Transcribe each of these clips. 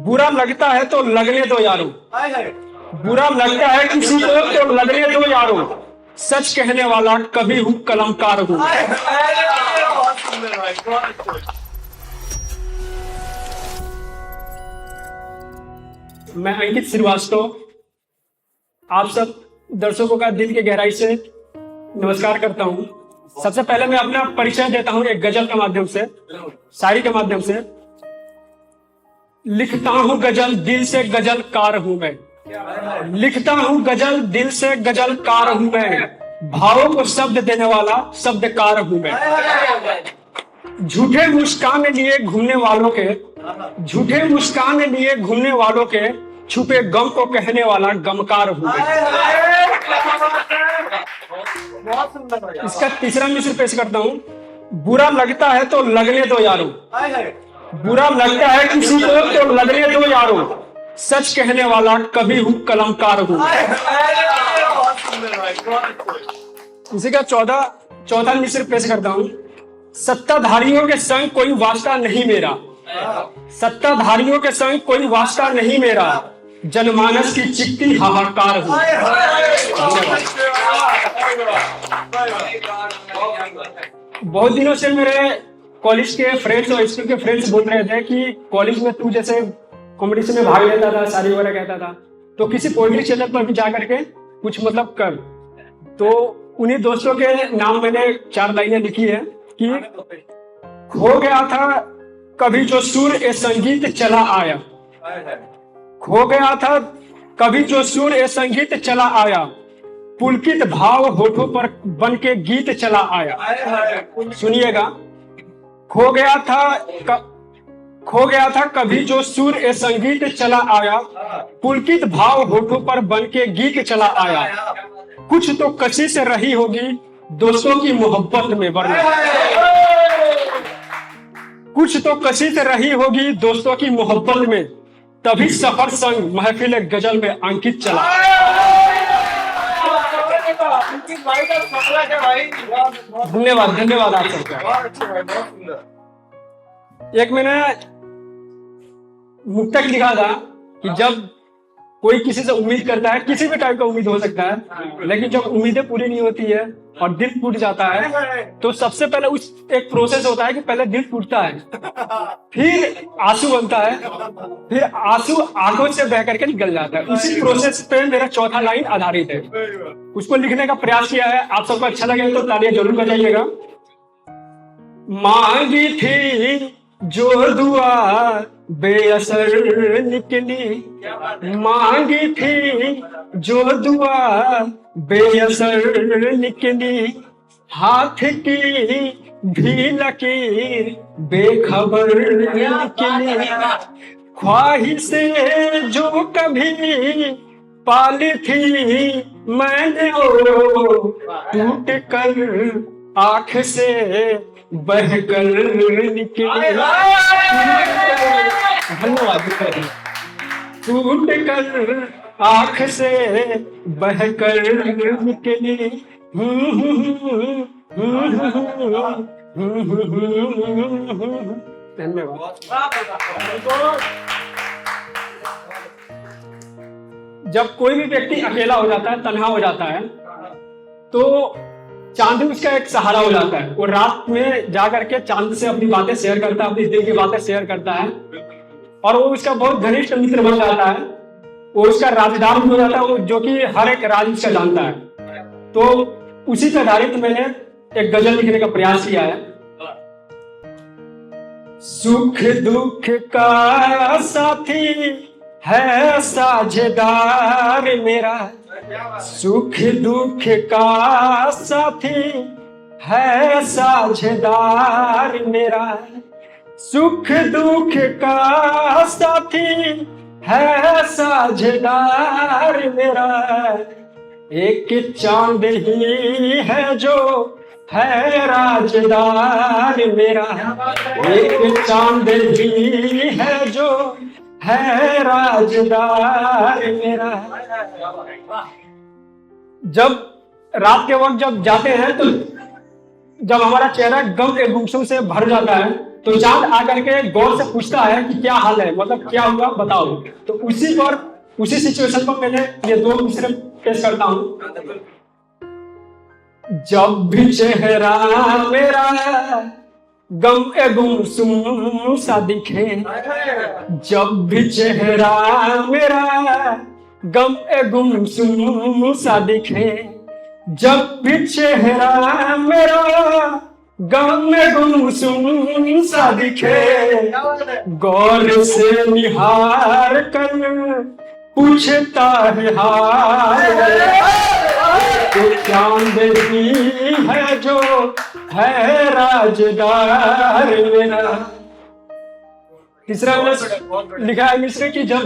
बुरा लगता है तो लगने दो यारो, बुरा लगता है किसी को तो लगने दो यारो, सच कहने वाला कभी हूँ कलमकार हूँ। मैं अंकित श्रीवास्तव आप सब दर्शकों का दिल की गहराई से नमस्कार करता हूँ। सबसे पहले मैं अपना परिचय देता हूँ एक गजल के माध्यम से, शायरी के माध्यम से। लिखता हूँ गजल दिल से गजलकार हूँ मैं, लिखता हूँ गजल दिल से गजलकार हूँ मैं, भावों को शब्द देने वाला शब्दकार हूँ मैं। झूठे मुस्कान लिए घूमने वालों के, झूठे मुस्कान लिए घूमने वालों के छुपे गम को कहने वाला गमकार हूँ मैं। इसका तीसरा मिसर पेश करता हूँ। बुरा लगता है तो लगने दो यारो, बुरा लगता है किसी को तो लगने दो यारो, सच कहने वाला कभी हूँ कलमकार हूँ। इसी का चौथा मिसर पेश करता हूँ। सत्ताधारियों के संग कोई वास्ता नहीं मेरा, सत्ताधारियों के संग कोई वास्ता नहीं मेरा, जनमानस की चिकती हाहाकार हूँ। बहुत दिनों से मेरे कॉलेज के फ्रेंड्स और स्कूल के फ्रेंड्स बोल रहे थे कि कॉलेज में तू जैसे कंपटीशन में भाग लेता था, शायरी वगैरह कहता था, तो किसी पोएट्री चैनल पर भी जा करके कुछ मतलब कर। तो उन्हीं दोस्तों के नाम मैंने 4 लाइनें लिखी है कि खो गया था कभी जो सुर ए संगीत चला आया, खो गया था कभी जो सुर ए संगीत चला आया, पुलकित भाव होठों पर बन के गीत चला आया। सुनिएगा, खो गया था कभी जो सुर ए संगीत चला आया, पुलकित भाव होठों पर बन के गीत चला आया, कुछ तो कशिश रही होगी दोस्तों की मोहब्बत में, वरना कुछ तो कशिश रही होगी दोस्तों की मोहब्बत में, तभी सफर संग महफिल गजल में अंकित चला। धन्यवाद धन्यवाद आप सबका। एक मैंने मुक्तक लिखा था कि जब कोई किसी से उम्मीद करता है, किसी भी टाइप का उम्मीद हो सकता है, लेकिन जब उम्मीदें पूरी नहीं होती है और दिल टूट जाता है, तो सबसे पहले उस एक प्रोसेस होता है कि पहले दिल टूटता है, फिर आंसू बनता है, फिर आंसू आंखों से बह करके निकल जाता है। उसी प्रोसेस पे मेरा चौथा लाइन आधारित है। उसको लिखने का प्रयास किया है। आप सबको अच्छा लगे तो तालियां जरूर बजाइएगा। मांगी थी जो दुआ बेअसर निकली, मांगी थी जो दुआ बेअसर निकली, हाथ की भी लकीर बेखबर निकली, ख्वाहिशें जो कभी पाली थी मैंने वो टूट कर आंख से बहकर निकली। धन्यवाद। टूट कर आंख से बहकर निकली। धन्यवाद। जब कोई भी व्यक्ति अकेला हो जाता है, तन्हा हो जाता है, तो चांद उसका एक सहारा हो जाता है। वो रात में जा करके चांद से अपनी बातें शेयर करता है, अपनी दिल की बातें शेयर करता है, और वो उसका बहुत घनिष्ठ मित्र बन जाता है। वो उसका राजदार हो जाता है, वो जो कि हर एक राज उसका जानता है। तो उसी पर आधारित मैंने एक गजल लिखने का प्रयास किया है। सुख दुख का साथी है साझेदार मेरा, सुख दुख का साथी है साझेदार मेरा, सुख दुख का साथी है साझेदार मेरा, एक चांद ही है जो है राजदार मेरा, एक चांद ही है जो है राजदार मेरा। जब रात के वक्त जब जाते हैं, तो जब हमारा चेहरा गम के गुमसुम से भर जाता है, तो चांद आकर के गौर से पूछता है कि क्या हाल है, मतलब क्या हुआ बताओ। तो उसी सिचुएशन पर मैंने ये दो मिसरे पेश करता हूँ। जब भी चेहरा मेरा गम एगुम सुम सा दिखे, जब भी चेहरा मेरा गम एगुम सुम सा दिखे, जब भी चेहरा मेरा गम एगुम सुम सा दिखे, गौर से निहार कर पूछता है हाल, तो चांद ही है जो है राजदार मेरा। तीसरा मैंने लिखा है मिश्र कि जब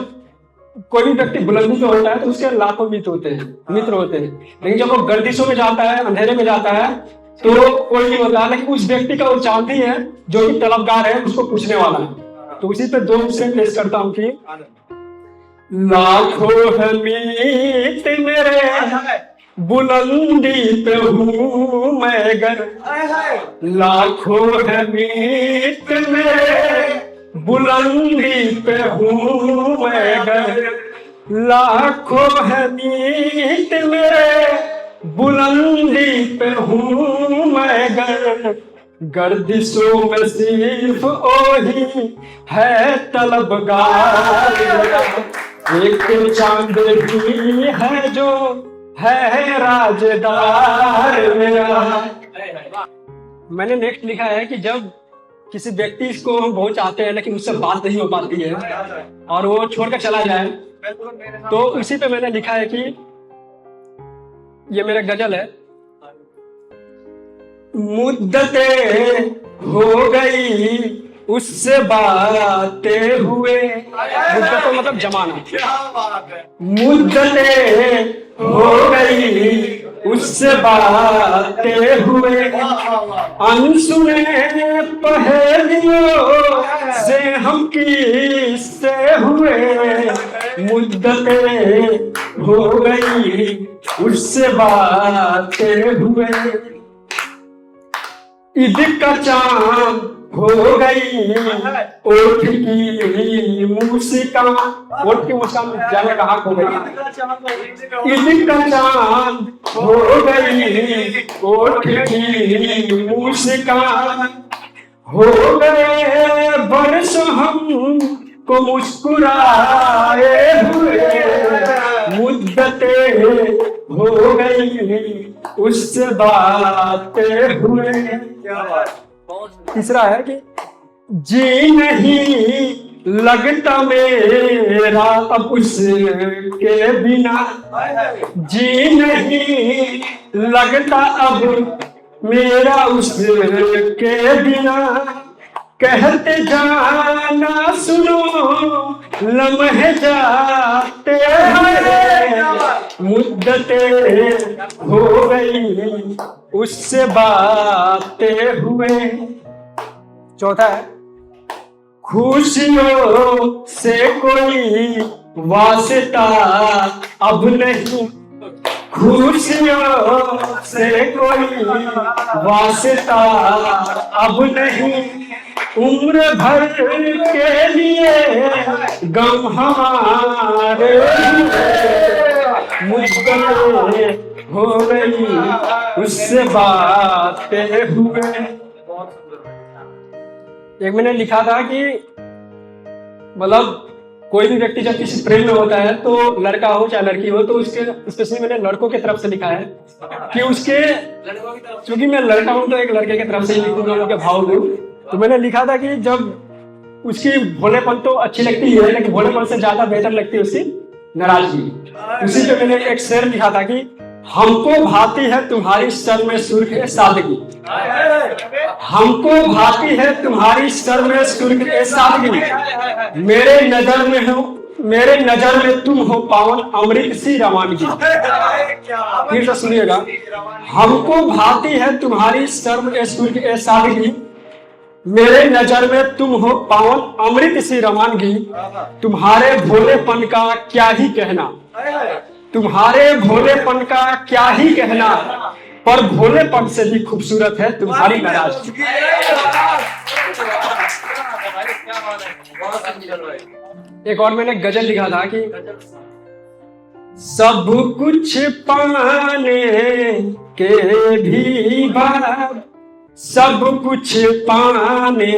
कोई भी व्यक्ति बुलंदी पे होता है तो उसके लाखों मित्र होते हैं, लेकिन जब वो गर्दिशों में जाता है, अंधेरे में जाता है, तो कोई नहीं होता, लेकिन उस व्यक्ति का वो चांद ही है जो कि तलबगार है, उसको पूछने वाला है। तो उसी पे दो मिसरे पेश करता हूँ कि लाखों है मीत मेरे बुलंदी पे हूँ मैं गर, लाखों है मीत मेरे बुलंदी पे हूँ मैं गर, लाखों है मीत मेरे बुलंदी पे हूँ मैं गर, गर्दिशों में सिर्फ ओही है तलबगार, एक चांद ही है जो है राजदार मेरा। मैंने नेक्स्ट लिखा है कि जब किसी व्यक्ति को हम बहुत चाहते हैं लेकिन उससे बात नहीं हो पाती है और वो छोड़कर चला जाए, तो उसी पे मैंने लिखा है कि ये मेरा गजल है। मुद्दतें हो गई उससे बातें हुए, मुद्दत मतलब जमाना, मुद्दतें हो गई उससे बातें हुए, अनसुने पहेलियों से हम किससे हुए, मुद्दतें हो गई उससे बातें हुए, ईद का चांद हो गई ओठ की मुस्कान, ओठ की मुस्कान जाने कहाँ खो गई, ईद का चांद हो गई ओठ की मुस्कान, हो गए बरस हम को मुस्कुराए हुए, मुद्दतें हो गई उससे बातें हुए। तीसरा है कि जी नहीं लगता मेरा अब उसके बिना, जी नहीं लगता अब मेरा उसके बिना, कहते जाना सुनो लम्हे जाते हैं, मुद्दतें हो गई उससे बातें हुए। चौथा है खुशियों से कोई वास्ता अब नहीं, खुशियों से कोई वास्ता अब नहीं, उम्र भर के लिए गम हमारे मुद्दतें हो गई उससे बातें हुए। एक मैंने लिखा था कि मतलब कोई भी व्यक्ति जब किसी प्रेम में होता है तो लड़का हो चाहे लड़की हो, तो उसके स्पेशली मैंने लड़कों की तरफ से लिखा है कि उसके, क्योंकि मैं लड़का हूं तो एक लड़के की तरफ से ही लिखूंगा उनके भाव को। तो मैंने लिखा था कि जब उसकी भोलेपन तो अच्छी लगती है लेकिन भोलेपन से ज्यादा बेहतर लगती है उसकी नाराजगी। उसी पे मैंने एक शेर लिखा था कि हमको भाती है तुम्हारी सर में सुर्ख ए सादगी, हमको भाती है तुम्हारी सर में सुर्ख ए सादगी, मेरे नजर में हो, मेरे नजर में तुम हो पावन अमृत सी रवानगी। फिर से सुनिएगा, हमको भाती है तुम्हारी सर में सुर्ख ए सादगी, मेरे नजर में तुम हो पावन अमृत सी रवानगी, तुम्हारे भोलेपन का क्या ही कहना, तुम्हारे भोलेपन का क्या ही कहना, पर भोलेपन से भी खूबसूरत है तुम्हारी नाराज। एक और मैंने गजल लिखा था कि सब कुछ पाने के भी बाद, सब कुछ पाने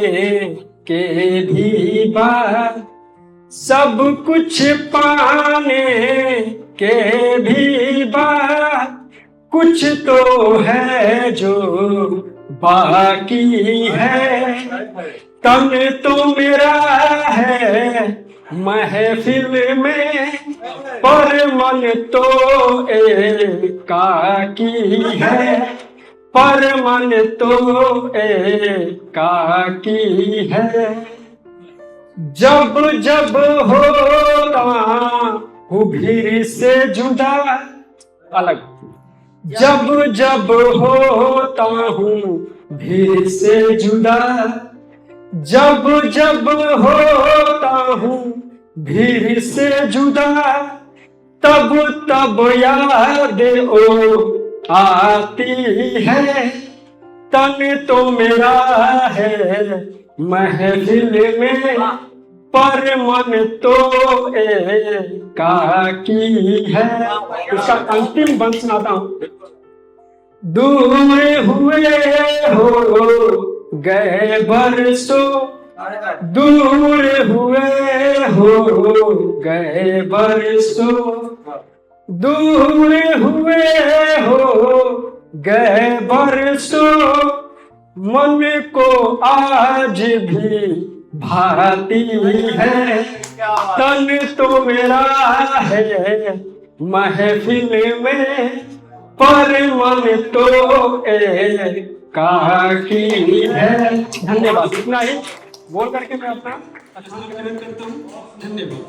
के भी बाद, सब कुछ पाने के भी बाद, कुछ तो है जो बाकी है। तन तो मेरा है महफिल में, पर मन तो एकाकी है, पर मन तो एकाकी है। जब जब होता हूँ भीड़ से जुदा, अलग, जब जब होता हूँ भीड़ से जुदा, जब जब होता हूँ भीड़ से जुदा, तब तब याद ओ आती है। तन तो मेरा है महफिल में, पर मन तो एकाकी है। इसका अंतिम बंद सुनाता हूँ। दूर हुए हो गए बरसों, दूर हुए हो गए बरसों, दूर हुए हो गए बरसों, मन को आज भी भाती है। तन तो मेरा है महफिल में, पर मन तो एकाकी है। धन्यवाद। इतना ही बोल करके मैं अपना करता हूँ। धन्यवाद।